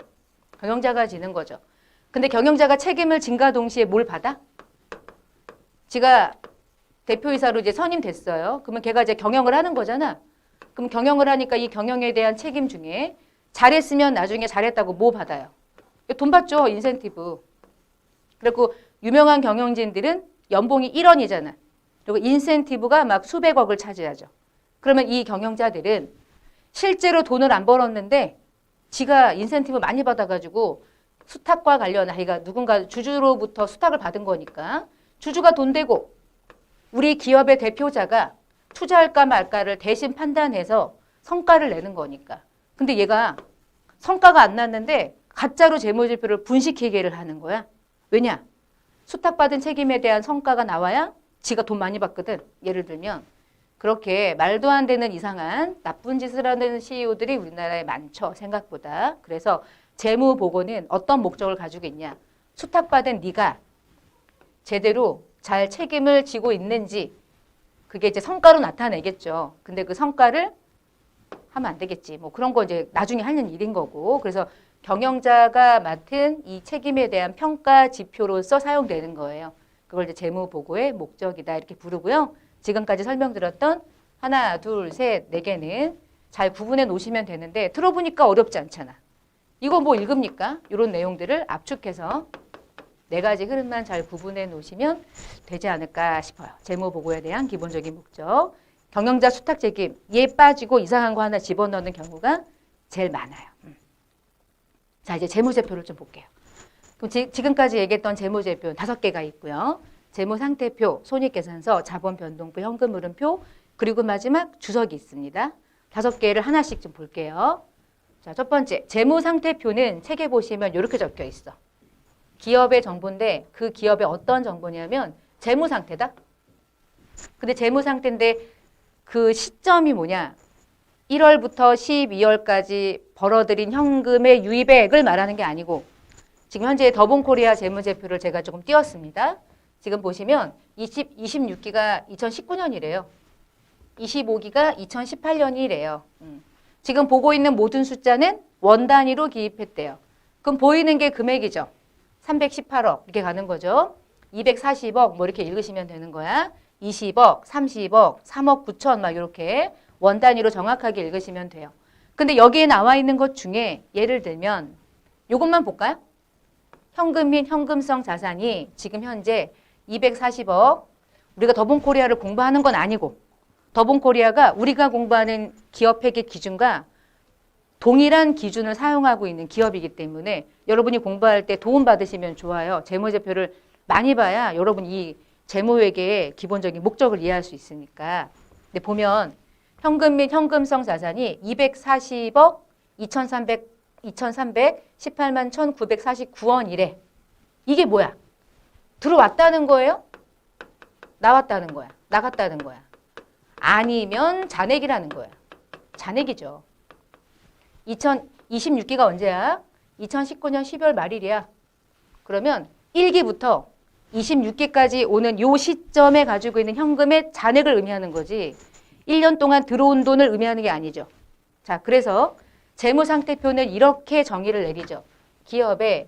A: 경영자가 지는 거죠. 근데 경영자가 책임을 진과 동시에 뭘 받아? 지가 대표이사로 이제 선임됐어요. 그러면 걔가 이제 경영을 하는 거잖아. 그럼 경영을 하니까 이 경영에 대한 책임 중에 잘했으면 나중에 잘했다고 뭐 받아요? 돈 받죠. 인센티브. 그리고 유명한 경영진들은 연봉이 1원이잖아. 그리고 인센티브가 막 수백억을 차지하죠. 그러면 이 경영자들은 실제로 돈을 안 벌었는데 지가 인센티브 많이 받아가지고 수탁과 관련 아이가 누군가 주주로부터 수탁을 받은 거니까 주주가 돈 대고 우리 기업의 대표자가 투자할까 말까를 대신 판단해서 성과를 내는 거니까. 근데 얘가 성과가 안 났는데 가짜로 재무제표를 분식회계를 하는 거야. 왜냐? 수탁받은 책임에 대한 성과가 나와야 지가 돈 많이 받거든. 예를 들면 그렇게 말도 안 되는 이상한 나쁜 짓을 하는 CEO들이 우리나라에 많죠. 생각보다. 그래서 재무보고는 어떤 목적을 가지고 있냐. 수탁받은 네가 제대로 잘 책임을 지고 있는지 그게 이제 성과로 나타내겠죠. 근데 그 성과를 하면 안 되겠지. 뭐 그런 거 이제 나중에 하는 일인 거고. 그래서 경영자가 맡은 이 책임에 대한 평가 지표로서 사용되는 거예요. 그걸 이제 재무보고의 목적이다 이렇게 부르고요. 지금까지 설명드렸던 하나, 둘, 셋, 네 개는 잘 구분해 놓으시면 되는데 들어보니까 어렵지 않잖아. 이거 뭐 읽습니까? 이런 내용들을 압축해서 네 가지 흐름만 잘 구분해 놓으시면 되지 않을까 싶어요. 재무보고에 대한 기본적인 목적. 경영자 수탁 책임, 얘 빠지고 이상한 거 하나 집어넣는 경우가 제일 많아요. 자, 이제 재무제표를 좀 볼게요. 그럼 지금까지 얘기했던 재무제표는 5개가 있고요. 재무상태표, 손익계산서, 자본변동표, 현금흐름표, 그리고 마지막 주석이 있습니다. 5개를 하나씩 좀 볼게요. 자, 첫 번째, 재무상태표는 책에 보시면 이렇게 적혀 있어. 기업의 정보인데 그 기업의 어떤 정보냐면 재무상태다. 근데 재무상태인데 그 시점이 뭐냐? 1월부터 12월까지 벌어들인 현금의 유입액을 말하는 게 아니고 지금 현재 더본코리아 재무제표를 제가 조금 띄웠습니다. 지금 보시면 26기가 2019년이래요. 25기가 2018년이래요. 지금 보고 있는 모든 숫자는 원 단위로 기입했대요. 그럼 보이는 게 금액이죠. 318억 이렇게 가는 거죠. 240억 뭐 이렇게 읽으시면 되는 거야. 20억, 30억, 3억 9천 막 이렇게 원 단위로 정확하게 읽으시면 돼요. 근데 여기에 나와 있는 것 중에 예를 들면 이것만 볼까요? 현금 및 현금성 자산이 지금 현재 240억. 우리가 더본코리아를 공부하는 건 아니고 더본코리아가 우리가 공부하는 기업 회계 기준과 동일한 기준을 사용하고 있는 기업이기 때문에 여러분이 공부할 때 도움 받으시면 좋아요. 재무제표를 많이 봐야 여러분 이 재무회계의 기본적인 목적을 이해할 수 있으니까. 근데 보면 현금 및 현금성 자산이 240억 2,318만 1,949원이래. 이게 뭐야? 들어왔다는 거예요? 나왔다는 거야? 나갔다는 거야? 아니면 잔액이라는 거야. 잔액이죠. 2026기가 언제야? 2019년 12월 말일이야. 그러면 1기부터 26기까지 오는 요 시점에 가지고 있는 현금의 잔액을 의미하는 거지 1년 동안 들어온 돈을 의미하는 게 아니죠. 자, 그래서 재무상태표는 이렇게 정의를 내리죠. 기업의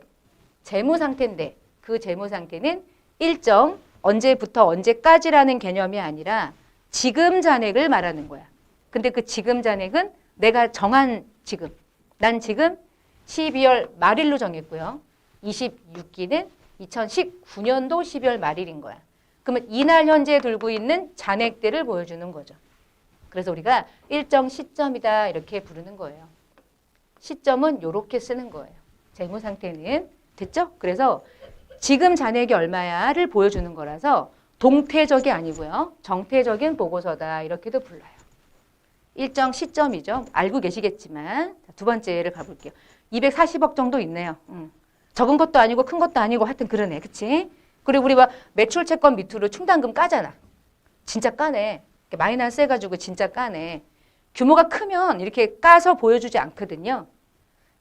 A: 재무상태인데 그 재무상태는 일정 언제부터 언제까지라는 개념이 아니라 지금 잔액을 말하는 거야. 근데 그 지금 잔액은 내가 정한 지금. 난 지금 12월 말일로 정했고요. 26기는 2019년도 12월 말일인 거야. 그러면 이날 현재 들고 있는 잔액들을 보여주는 거죠. 그래서 우리가 일정 시점이다 이렇게 부르는 거예요. 시점은 이렇게 쓰는 거예요. 재무 상태는. 됐죠? 그래서 지금 잔액이 얼마야를 보여주는 거라서 동태적이 아니고요. 정태적인 보고서다 이렇게도 불러요. 일정 시점이죠. 알고 계시겠지만 두 번째를 가볼게요. 240억 정도 있네요. 적은 것도 아니고 큰 것도 아니고 하여튼 그러네. 그치? 그리고 우리 막 매출 채권 밑으로 충당금 까잖아. 진짜 까네. 마이너스 해가지고 진짜 까네. 규모가 크면 이렇게 까서 보여주지 않거든요.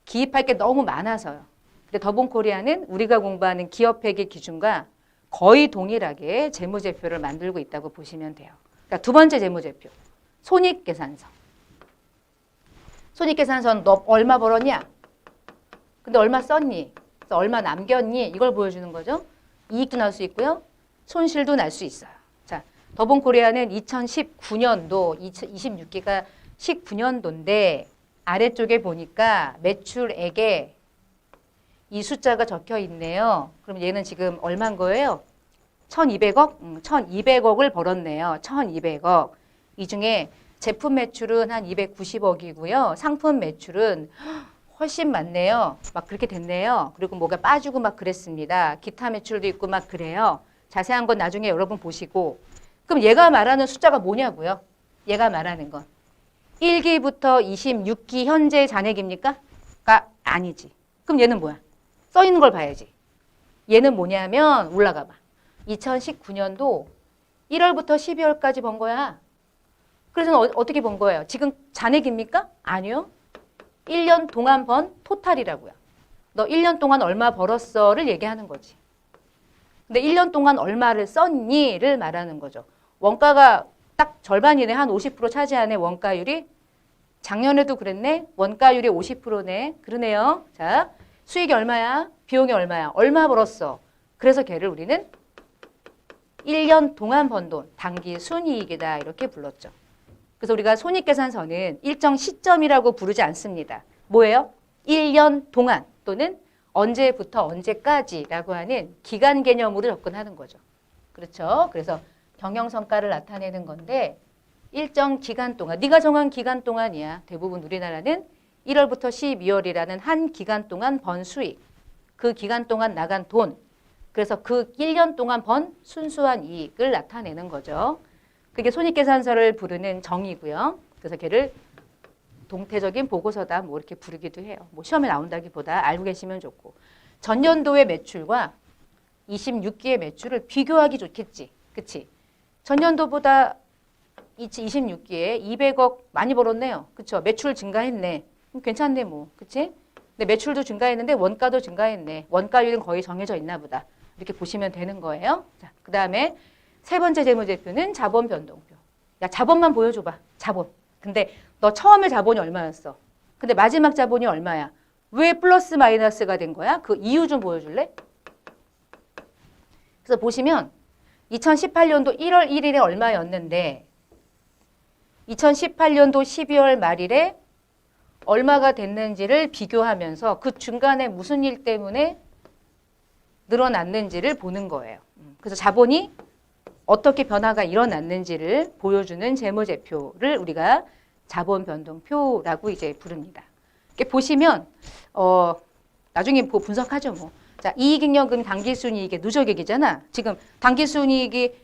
A: 기입할 게 너무 많아서요. 근데 더본코리아는 우리가 공부하는 기업회계 기준과 거의 동일하게 재무제표를 만들고 있다고 보시면 돼요. 그러니까 두 번째 재무제표. 손익계산서. 손익계산서는 너 얼마 벌었냐? 근데 얼마 썼니? 그래서 얼마 남겼니? 이걸 보여주는 거죠. 이익도 날 수 있고요. 손실도 날 수 있어요. 자, 더본코리아는 2019년도, 26기가 19년도인데 아래쪽에 보니까 매출액에 이 숫자가 적혀 있네요. 그럼 얘는 지금 얼마인 거예요? 1200억? 1200억을 벌었네요. 1200억. 이 중에 제품 매출은 한 290억이고요. 상품 매출은 훨씬 많네요. 막 그렇게 됐네요. 그리고 뭐가 빠지고 막 그랬습니다. 기타 매출도 있고 막 그래요. 자세한 건 나중에 여러분 보시고. 그럼 얘가 말하는 숫자가 뭐냐고요? 얘가 말하는 건 1기부터 26기 현재 잔액입니까? 아니지. 그럼 얘는 뭐야? 써 있는 걸 봐야지. 얘는 뭐냐면 올라가 봐. 2019년도 1월부터 12월까지 번 거야. 그래서 어떻게 번 거예요? 지금 잔액입니까? 아니요. 1년 동안 번 토탈이라고요. 너 1년 동안 얼마 벌었어를 얘기하는 거지. 근데 1년 동안 얼마를 썼니를 말하는 거죠. 원가가 딱 절반이네. 한 50% 차지하네. 원가율이. 작년에도 그랬네. 원가율이 50%네. 그러네요. 자, 수익이 얼마야? 비용이 얼마야? 얼마 벌었어? 그래서 걔를 우리는 1년 동안 번 돈, 단기 순이익이다 이렇게 불렀죠. 그래서 우리가 손익계산서는 일정 시점이라고 부르지 않습니다. 뭐예요? 1년 동안 또는 언제부터 언제까지라고 하는 기간 개념으로 접근하는 거죠. 그렇죠? 그래서 경영성과를 나타내는 건데 일정 기간 동안, 네가 정한 기간 동안이야. 대부분 우리나라는 1월부터 12월이라는 한 기간 동안 번 수익, 그 기간 동안 나간 돈, 그래서 그 1년 동안 번 순수한 이익을 나타내는 거죠. 그게 손익계산서를 부르는 정의고요. 그래서 걔를 동태적인 보고서다 뭐 이렇게 부르기도 해요. 뭐 시험에 나온다기보다 알고 계시면 좋고. 전년도의 매출과 26기의 매출을 비교하기 좋겠지. 그치? 전년도보다 26기에 200억 많이 벌었네요. 그쵸? 매출 증가했네. 괜찮네 뭐. 그치? 근데 매출도 증가했는데 원가도 증가했네. 원가율은 거의 정해져 있나 보다. 이렇게 보시면 되는 거예요. 자, 그 다음에 세 번째 재무제표는 자본 변동표. 야, 자본만 보여줘봐. 자본. 근데 너 처음에 자본이 얼마였어? 근데 마지막 자본이 얼마야? 왜 플러스 마이너스가 된 거야? 그 이유 좀 보여줄래? 그래서 보시면 2018년도 1월 1일에 얼마였는데 2018년도 12월 말일에 얼마가 됐는지를 비교하면서 그 중간에 무슨 일 때문에 늘어났는지를 보는 거예요. 그래서 자본이 어떻게 변화가 일어났는지를 보여주는 재무제표를 우리가 자본 변동표라고 이제 부릅니다. 이렇게 보시면 나중에 분석하죠 뭐. 자, 이익잉여금 당기순이익의 누적액이잖아. 지금 당기순이익이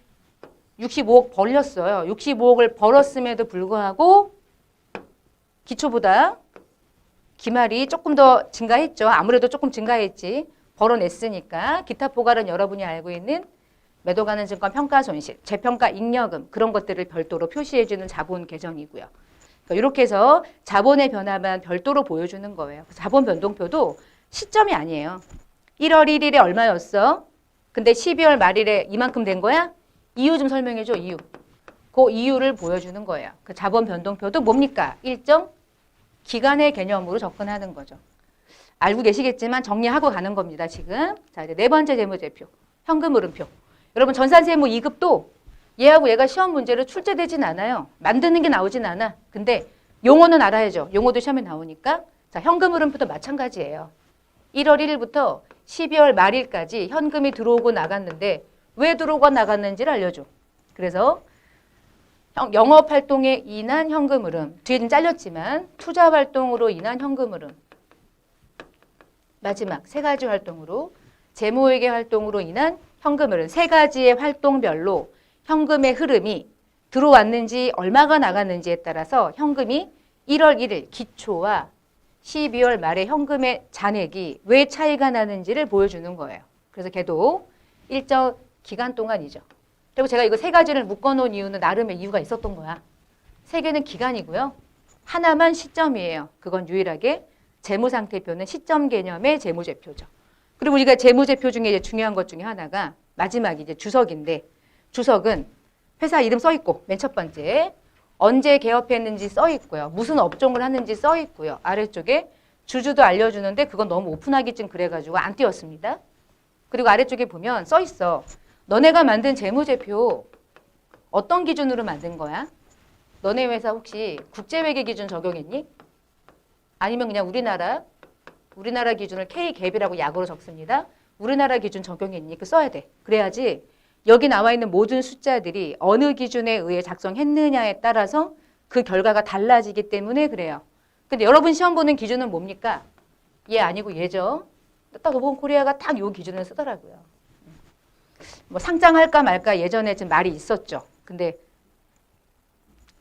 A: 65억 벌렸어요. 65억을 벌었음에도 불구하고 기초보다 기말이 조금 더 증가했죠. 아무래도 조금 증가했지. 벌어냈으니까. 기타 포괄은 여러분이 알고 있는 매도가는 증권 평가 손실, 재평가 잉여금 그런 것들을 별도로 표시해주는 자본 계정이고요. 그러니까 이렇게 해서 자본의 변화만 별도로 보여주는 거예요. 자본 변동표도 시점이 아니에요. 1월 1일에 얼마였어? 근데 12월 말일에 이만큼 된 거야? 이유 좀 설명해줘. 이유. 그 이유를 보여주는 거예요. 그 자본 변동표도 뭡니까? 일정 기간의 개념으로 접근하는 거죠. 알고 계시겠지만 정리하고 가는 겁니다. 지금. 자, 이제 네 번째 재무제표. 현금 흐름표. 여러분 전산세무 2급도 얘하고 얘가 시험 문제로 출제되진 않아요. 만드는 게 나오진 않아. 근데 용어는 알아야죠. 용어도 시험에 나오니까. 자, 현금 흐름부터 마찬가지예요. 1월 1일부터 12월 말일까지 현금이 들어오고 나갔는데 왜 들어오고 나갔는지를 알려줘. 그래서 영업활동에 인한 현금 흐름, 뒤에는 잘렸지만 투자활동으로 인한 현금 흐름, 마지막 세 가지 활동으로 재무회계 활동으로 인한 현금 흐름, 세 가지의 활동별로 현금의 흐름이 들어왔는지 얼마가 나갔는지에 따라서 현금이 1월 1일 기초와 12월 말에 현금의 잔액이 왜 차이가 나는지를 보여주는 거예요. 그래서 걔도 일정 기간 동안이죠. 그리고 제가 이거 세 가지를 묶어놓은 이유는 나름의 이유가 있었던 거야. 세 개는 기간이고요. 하나만 시점이에요. 그건 유일하게 재무상태표는 시점 개념의 재무제표죠. 그리고 우리가 재무제표 중에 이제 중요한 것 중에 하나가 마지막이 이제 주석인데 주석은 회사 이름 써 있고 맨 첫 번째 언제 개업했는지 써 있고요. 무슨 업종을 하는지 써 있고요. 아래쪽에 주주도 알려주는데 그건 너무 오픈하기 좀 그래가지고 안 띄웠습니다. 그리고 아래쪽에 보면 써 있어. 너네가 만든 재무제표 어떤 기준으로 만든 거야? 너네 회사 혹시 국제회계 기준 적용했니? 아니면 그냥 우리나라 기준을 K갭이라고 약으로 적습니다. 우리나라 기준 적용했니? 그 써야 돼. 그래야지 여기 나와 있는 모든 숫자들이 어느 기준에 의해 작성했느냐에 따라서 그 결과가 달라지기 때문에 그래요. 근데 여러분 시험 보는 기준은 뭡니까? 얘 아니고 얘죠. 딱 노본코리아가 딱 요 기준을 쓰더라고요. 뭐 상장할까 말까 예전에 좀 말이 있었죠. 근데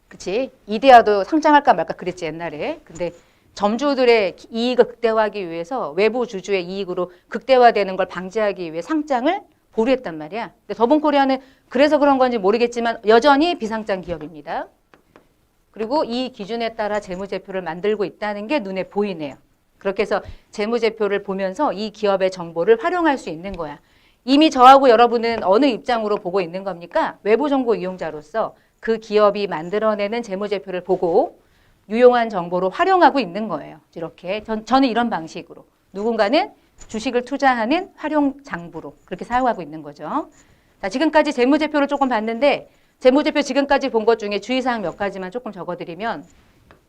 A: 그치? 이데아도 상장할까 말까 그랬지 옛날에. 근데 점주들의 이익을 극대화하기 위해서 외부 주주의 이익으로 극대화되는 걸 방지하기 위해 상장을 보류했단 말이야. 근데 더본코리아는 그래서 그런 건지 모르겠지만 여전히 비상장 기업입니다. 그리고 이 기준에 따라 재무제표를 만들고 있다는 게 눈에 보이네요. 그렇게 해서 재무제표를 보면서 이 기업의 정보를 활용할 수 있는 거야. 이미 저하고 여러분은 어느 입장으로 보고 있는 겁니까? 외부 정보 이용자로서 그 기업이 만들어내는 재무제표를 보고 유용한 정보로 활용하고 있는 거예요. 이렇게 저는 이런 방식으로 누군가는 주식을 투자하는 활용 장부로 그렇게 사용하고 있는 거죠. 자, 지금까지 재무제표를 조금 봤는데 재무제표 지금까지 본 것 중에 주의사항 몇 가지만 조금 적어드리면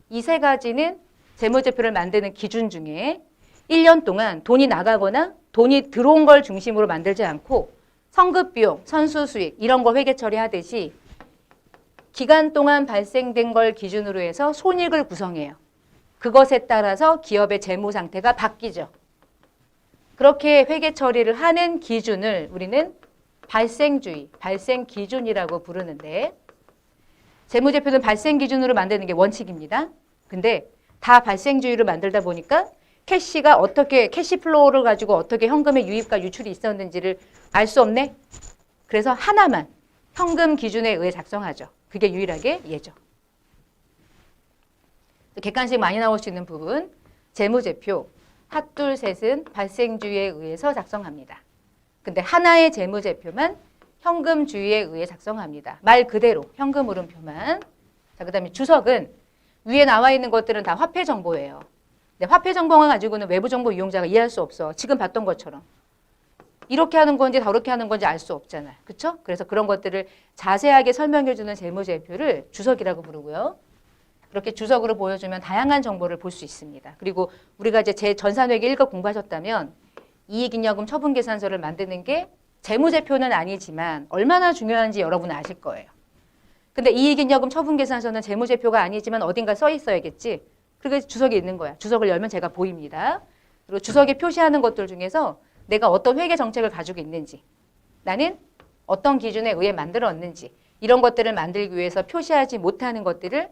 A: 이 세 가지는 재무제표를 만드는 기준 중에 1년 동안 돈이 나가거나 돈이 들어온 걸 중심으로 만들지 않고 성급비용, 선수수익 이런 거 회계 처리하듯이 기간 동안 발생된 걸 기준으로 해서 손익을 구성해요. 그것에 따라서 기업의 재무 상태가 바뀌죠. 그렇게 회계 처리를 하는 기준을 우리는 발생주의, 발생기준이라고 부르는데 재무제표는 발생기준으로 만드는 게 원칙입니다. 근데 다 발생주의로 만들다 보니까 캐시가 어떻게 캐시플로우를 가지고 어떻게 현금의 유입과 유출이 있었는지를 알 수 없네. 그래서 하나만 현금 기준에 의해 작성하죠. 그게 유일하게 얘죠. 객관식 많이 나올 수 있는 부분 재무제표 핫둘 셋은 발생주의에 의해서 작성합니다. 근데 하나의 재무제표만 현금주의에 의해 작성합니다. 말 그대로 현금 흐름표만. 자, 그다음에 주석은 위에 나와 있는 것들은 다 화폐 정보예요. 근데 화폐 정보만 가지고는 외부 정보 이용자가 이해할 수 없어. 지금 봤던 것처럼. 이렇게 하는 건지 저렇게 하는 건지 알 수 없잖아요. 그렇죠? 그래서 그런 것들을 자세하게 설명해 주는 재무제표를 주석이라고 부르고요. 그렇게 주석으로 보여주면 다양한 정보를 볼 수 있습니다. 그리고 우리가 이제 전산회계 1급 공부하셨다면 이익잉여금 처분계산서를 만드는 게 재무제표는 아니지만 얼마나 중요한지 여러분은 아실 거예요. 근데 이익잉여금 처분계산서는 재무제표가 아니지만 어딘가 써 있어야겠지. 그래서 주석이 있는 거야. 주석을 열면 제가 보입니다. 그리고 주석에 표시하는 것들 중에서 내가 어떤 회계 정책을 가지고 있는지, 나는 어떤 기준에 의해 만들었는지 이런 것들을 만들기 위해서 표시하지 못하는 것들을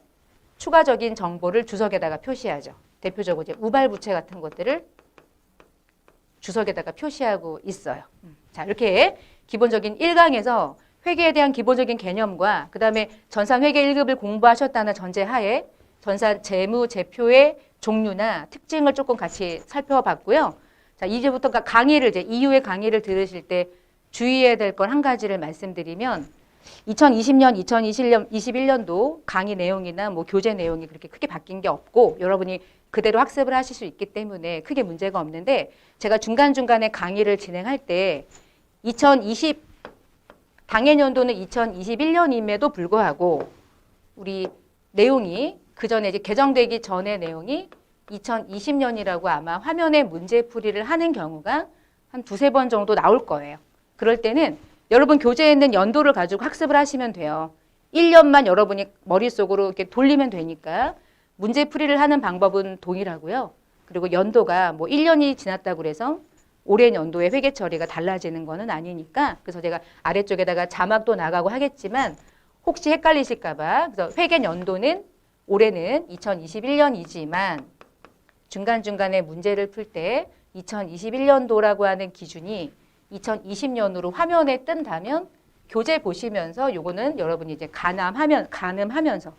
A: 추가적인 정보를 주석에다가 표시하죠. 대표적으로 이제 우발부채 같은 것들을 주석에다가 표시하고 있어요. 자, 이렇게 기본적인 1강에서 회계에 대한 기본적인 개념과 그 다음에 전산회계 1급을 공부하셨다는 전제하에 전산 재무제표의 종류나 특징을 조금 같이 살펴봤고요. 자, 이제부터 강의를 이제 이후의 강의를 들으실 때 주의해야 될 건 한 가지를 말씀드리면 2020년, 2021년도 강의 내용이나 뭐 교재 내용이 그렇게 크게 바뀐 게 없고 여러분이 그대로 학습을 하실 수 있기 때문에 크게 문제가 없는데 제가 중간중간에 강의를 진행할 때 2020 당해 연도는 2021년임에도 불구하고 우리 내용이 그 전에 이제 개정되기 전의 내용이 2020년이라고 아마 화면에 문제풀이를 하는 경우가 한 두세 번 정도 나올 거예요. 그럴 때는 여러분 교재에 있는 연도를 가지고 학습을 하시면 돼요. 1년만 여러분이 머릿속으로 이렇게 돌리면 되니까 문제풀이를 하는 방법은 동일하고요. 그리고 연도가 뭐 1년이 지났다고 그래서 올해 연도의 회계 처리가 달라지는 거는 아니니까 그래서 제가 아래쪽에다가 자막도 나가고 하겠지만 혹시 헷갈리실까 봐 그래서 회계 연도는 올해는 2021년이지만 중간중간에 문제를 풀 때 2021년도라고 하는 기준이 2020년으로 화면에 뜬다면 교재 보시면서 요거는 여러분이 이제 가늠하면서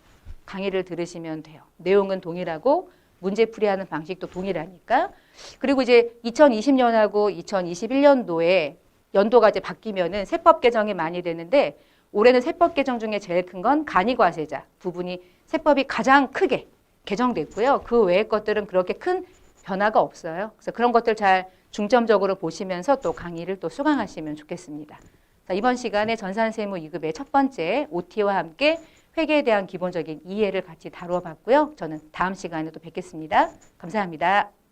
A: 강의를 들으시면 돼요. 내용은 동일하고 문제풀이하는 방식도 동일하니까. 그리고 이제 2020년하고 2021년도에 연도가 이제 바뀌면은 세법 개정이 많이 되는데 올해는 세법 개정 중에 제일 큰 건 간이과세자 부분이 세법이 가장 크게 개정됐고요. 그 외의 것들은 그렇게 큰 변화가 없어요. 그래서 그런 것들 잘 중점적으로 보시면서 또 강의를 또 수강하시면 좋겠습니다. 자, 이번 시간에 전산세무 2급의 첫 번째 OT와 함께 회계에 대한 기본적인 이해를 같이 다루어 봤고요. 저는 다음 시간에 또 뵙겠습니다. 감사합니다.